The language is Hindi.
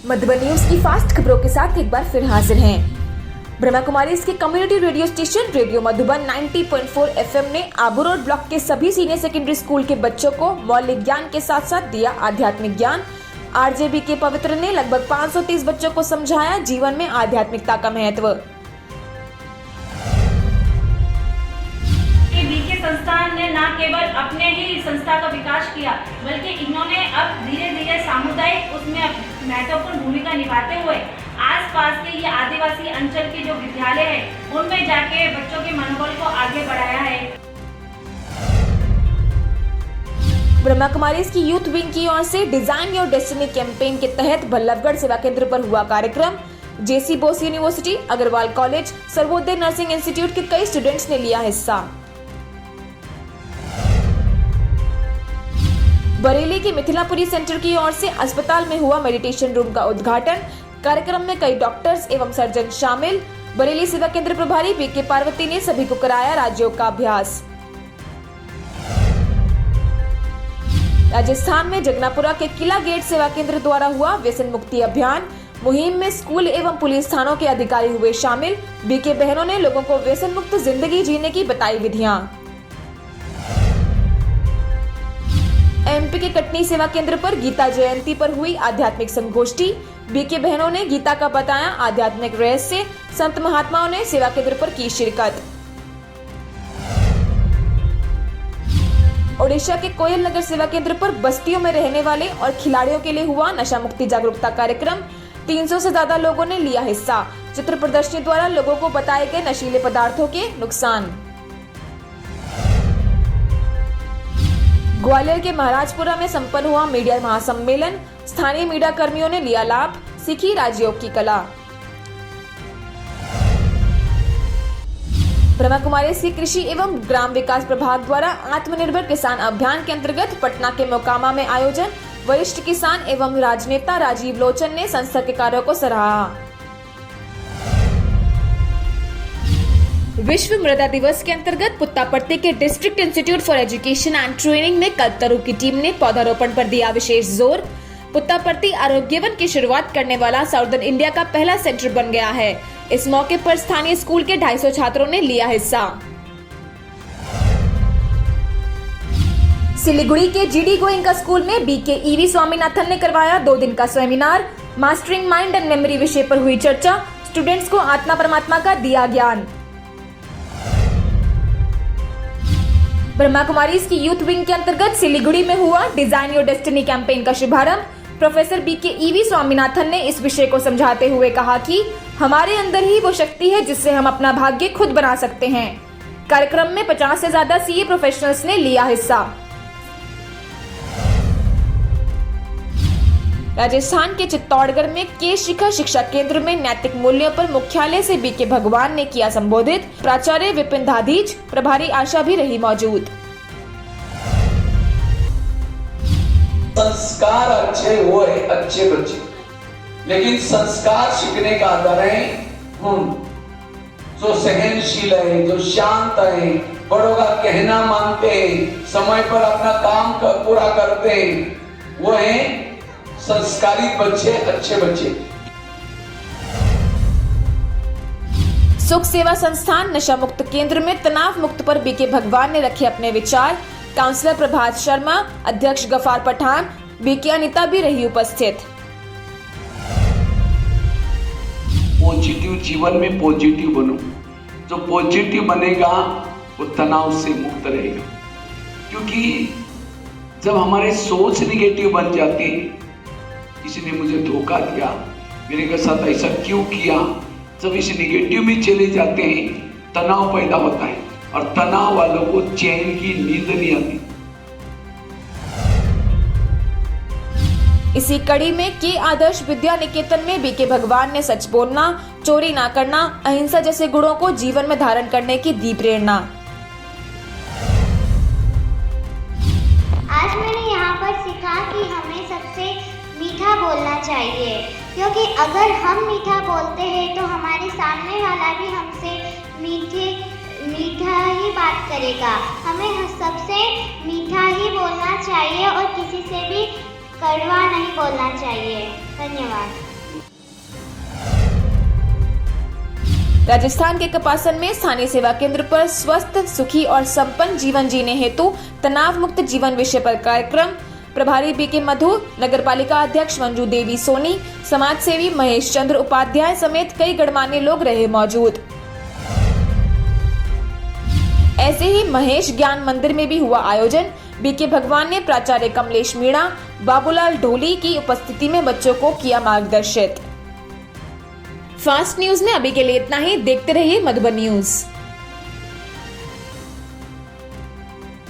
मधुबन न्यूज की फास्ट खबरों के साथ एक बार फिर हाजिर हैं। ब्रह्मा कुमारी इसके community radio station radio Madhuban 90.4 FM ने आबू रोड ब्लॉक के सभी सीनियर सेकेंडरी स्कूल के बच्चों को मौलिक ज्ञान के साथ साथ दिया आध्यात्मिक ज्ञान। आरजेबी के पवित्र ने लगभग 530 बच्चों को समझाया जीवन में आध्यात्मिकता का महत्व। संस्थान ने न केवल अपने ही संस्था का विकास किया बल्कि इन्होंने अब धीरे धीरे सामुदायिक उसमें महत्वपूर्ण भूमिका निभाते हुए आसपास के ये आदिवासी अंचल के जो विद्यालय है उनमें जाके बच्चों के मनोबल को आगे बढ़ाया है। ब्रह्मा कुमारी की यूथ विंग की ओर से डिजाइन योर डेस्टिनी कैंपेन के तहत बल्लभगढ़ सेवा केंद्र पर हुआ कार्यक्रम। J C Bose university, Agarwal college, Sarvodaya nursing institute के कई स्टूडेंट्स ने लिया हिस्सा। बरेली के मिथिलापुरी सेंटर की ओर से अस्पताल में हुआ मेडिटेशन रूम का उद्घाटन। कार्यक्रम में कई डॉक्टर्स एवं सर्जन शामिल। बरेली सेवा केंद्र प्रभारी बीके पार्वती ने सभी को कराया राजयोग का अभ्यास। राजस्थान में जगनापुरा के किला गेट सेवा केंद्र द्वारा हुआ व्यसन मुक्ति अभियान। मुहिम में स्कूल एवं पुलिस थानों के अधिकारी हुए शामिल। बीके बहनों ने लोगों को व्यसन मुक्त जिंदगी जीने की बताई विधियां। एमपी के कटनी सेवा केंद्र पर गीता जयंती पर हुई आध्यात्मिक संगोष्ठी। बीके बहनों ने गीता का बताया आध्यात्मिक रहस्य। संत महात्माओं ने सेवा केंद्र पर की शिरकत। ओडिशा के कोयल नगर सेवा केंद्र पर बस्तियों में रहने वाले और खिलाड़ियों के लिए हुआ नशा मुक्ति जागरूकता कार्यक्रम। 300 से ज्यादा लोगों ने लिया हिस्सा। चित्र प्रदर्शनी द्वारा लोगों को बताए गए नशीले पदार्थों के नुकसान। ग्वालियर के महाराजपुरा में संपन्न हुआ मीडिया महासम्मेलन। स्थानीय मीडिया कर्मियों ने लिया लाभ, सीखी राजयोग की कला। ब्रह्मा कुमारी की कृषि एवं ग्राम विकास प्रभाग द्वारा आत्मनिर्भर किसान अभियान के अंतर्गत पटना के मोकामा में आयोजन। वरिष्ठ किसान एवं राजनेता राजीव लोचन ने संस्था के कार्यों को सराहा। विश्व मृदा दिवस के अंतर्गत पुत्तापर्ती के district institute for education and training में कल्पतरू की टीम ने पौधारोपण पर दिया विशेष जोर। पुत्तापर्ती आरोग्यवन की शुरुआत करने वाला साउदर्न इंडिया का पहला सेंटर बन गया है। इस मौके पर स्थानीय स्कूल के 250 छात्रों ने लिया हिस्सा। सिलीगुड़ी के जीडी गोयनका स्कूल में बीके ईवी स्वामीनाथन ने करवाया 2 दिन का seminar. Mastering mind and memory विषय पर हुई चर्चा। स्टूडेंट्स को आत्मा परमात्मा का दिया ज्ञान। ब्रह्मा कुमारी की यूथ विंग के अंतर्गत सिलीगुड़ी में हुआ डिजाइन योर डेस्टिनी कैंपेन का शुभारंभ। प्रोफेसर बीके ईवी स्वामीनाथन ने इस विषय को समझाते हुए कहा कि हमारे अंदर ही वो शक्ति है जिससे हम अपना भाग्य खुद बना सकते हैं। कार्यक्रम में 50 से ज्यादा सीए प्रोफेशनल्स ने लिया हिस्सा। राजस्थान के चित्तौड़गढ़ में के शिखा शिक्षा केंद्र में नैतिक मूल्यों पर मुख्यालय से बीके भगवान ने किया संबोधित। प्राचार्य विपिन दाधीच, प्रभारी आशा भी रही मौजूद। संस्कार अच्छे हुए अच्छे बच्चे, लेकिन संस्कार सीखने का आधार है गुण। जो सहनशील है, जो शांत है, बड़ों का कहना मानते हैं, समय पर अपना काम पूरा करते हैं, वो है संस्कारी बच्चे, अच्छे बच्चे। सुख सेवा संस्थान नशा मुक्त केंद्र में तनाव मुक्त पर बीके भगवान ने रखे अपने विचार। काउंसलर प्रभात शर्मा, अध्यक्ष गफार पठान, बीके अनिता भी रही उपस्थित। पॉजिटिव जीवन में पॉजिटिव बनो। जो पॉजिटिव बनेगा वो तनाव से मुक्त रहेगा, क्योंकि जब हमारे सोच निगेटिव बन जाती है, किसी ने मुझे धोखा दिया, मेरे साथ ऐसा क्यों किया, जब इस निगेटिव में चले जाते हैं तनाव पैदा होता है और तनाव वालों को चैन की नींद नहीं आती। इसी कड़ी में के आदर्श विद्या निकेतन में बीके भगवान ने सच बोलना, चोरी ना करना, अहिंसा जैसे गुणों को जीवन में धारण करने की दी प्रेरणा। आज मैंने यहाँ पर सीखा कि हमें सबसे मीठा बोलना चाहिए, क्योंकि अगर हम मीठा बोलते हैं तो हमारे सामने वाला भी हमसे मीठा ही बात करेगा। हमें सबसे मीठा ही बोलना चाहिए और किसी से भी कड़वा नहीं बोलना चाहिए। धन्यवाद। राजस्थान के कपासन में स्थानीय सेवा केंद्र पर स्वस्थ, सुखी और संपन्न जीवन जीने हेतु तनाव मुक्त जीवन विषय पर कार्यक्रम। प्रभारी बीके मधु, नगरपालिका अध्यक्ष मंजू देवी सोनी, समाज सेवी महेश चंद्र उपाध्याय समेत कई गणमान्य लोग रहे मौजूद। ऐसे ही महेश ज्ञान मंदिर में भी हुआ आयोजन। बीके भगवान ने प्राचार्य कमलेश मीणा, बाबूलाल ढोली की उपस्थिति में बच्चों को किया मार्गदर्शित। फास्ट न्यूज में अभी के लिए इतना ही। देखते रहिए मधुबन न्यूज।